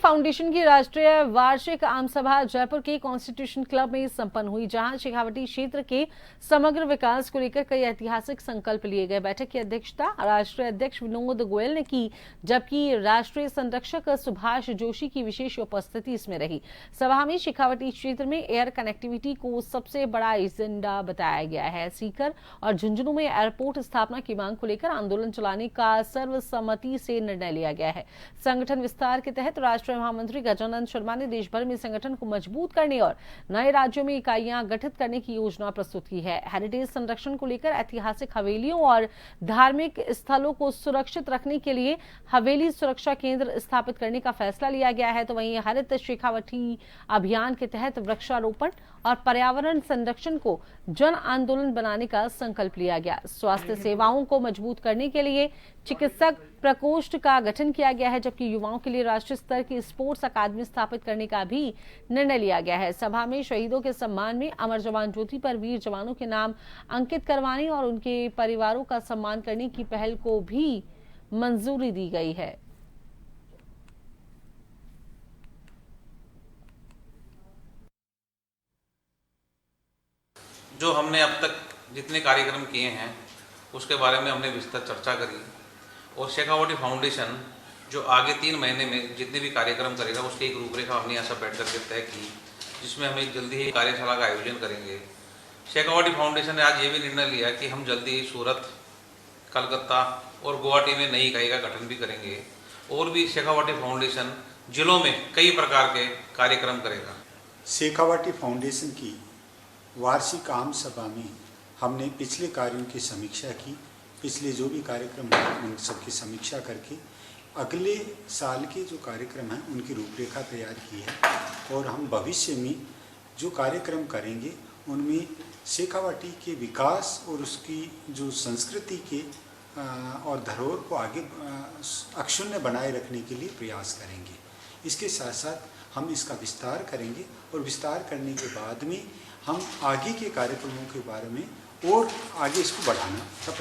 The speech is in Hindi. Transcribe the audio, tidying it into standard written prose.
फाउंडेशन की राष्ट्रीय वार्षिक आम सभा जयपुर के कॉन्स्टिट्यूशन क्लब में संपन्न हुई, जहां शेखावटी क्षेत्र के समग्र विकास को लेकर कई ऐतिहासिक संकल्प लिए गए। बैठक की अध्यक्षता राष्ट्रीय अध्यक्ष विनोद गोयल ने की, जबकि राष्ट्रीय संरक्षक सुभाष जोशी की विशेष उपस्थिति इसमें रही। सभा में शेखावटी क्षेत्र में एयर कनेक्टिविटी को सबसे बड़ा एजेंडा बताया गया है। सीकर और झुंझुनू में एयरपोर्ट स्थापना की मांग को लेकर आंदोलन चलाने का सर्वसम्मति से निर्णय लिया गया है। संगठन विस्तार के तहत राष्ट्रीय महामंत्री गजानंद शर्मा ने देश भर में संगठन को मजबूत करने और नए राज्यों में इकाइयां गठित करने की योजना प्रस्तुत की है। हेरिटेज संरक्षण को लेकर ऐतिहासिक हवेलियों और धार्मिक स्थलों को सुरक्षित रखने के लिए हवेली सुरक्षा केंद्र स्थापित करने का फैसला लिया गया है। तो वहीं हरित शेखावटी अभियान के तहत वृक्षारोपण और पर्यावरण संरक्षण को जन आंदोलन बनाने का संकल्प लिया गया। स्वास्थ्य सेवाओं को मजबूत करने के लिए चिकित्सक प्रकोष्ठ का गठन किया गया है, जबकि युवाओं के लिए राष्ट्रीय स्तर की स्पोर्ट्स अकादमी स्थापित करने का भी निर्णय लिया गया है। सभा में शहीदों के सम्मान में अमर जवान ज्योति पर वीर जवानों के नाम अंकित करवाने और उनके परिवारों का सम्मान करने की पहल को भी मंजूरी दी गई है। जो हमने अब तक जितने कार्यक्रम किए हैं उसके बारे में हमने विस्तृत चर्चा करी और शेखावटी फाउंडेशन जो आगे 3 महीने में जितने भी कार्यक्रम करेगा उसकी एक रूपरेखा हमने यहाँ सब बैठ करके तय की, जिसमें हम एक जल्दी ही कार्यशाला का आयोजन करेंगे। शेखावटी फाउंडेशन ने आज ये भी निर्णय लिया कि हम जल्दी ही सूरत, कलकत्ता और गुवाहाटी में नई इकाई का गठन भी करेंगे और भी शेखावटी फाउंडेशन जिलों में कई प्रकार के कार्यक्रम करेगा। शेखावटी फाउंडेशन की वार्षिक आम सभा में हमने पिछले कार्यों की समीक्षा की। पिछले जो भी कार्यक्रम हुए उन सबकी समीक्षा करके अगले साल के जो कार्यक्रम हैं उनकी रूपरेखा तैयार की है और हम भविष्य में जो कार्यक्रम करेंगे उनमें शेखावटी के विकास और उसकी जो संस्कृति के और धरोहर को आगे अक्षुण्ण बनाए रखने के लिए प्रयास करेंगे। इसके साथ साथ हम इसका विस्तार करेंगे और विस्तार करने के बाद में हम आगे के कार्यक्रमों के बारे में और आगे इसको बढ़ाना का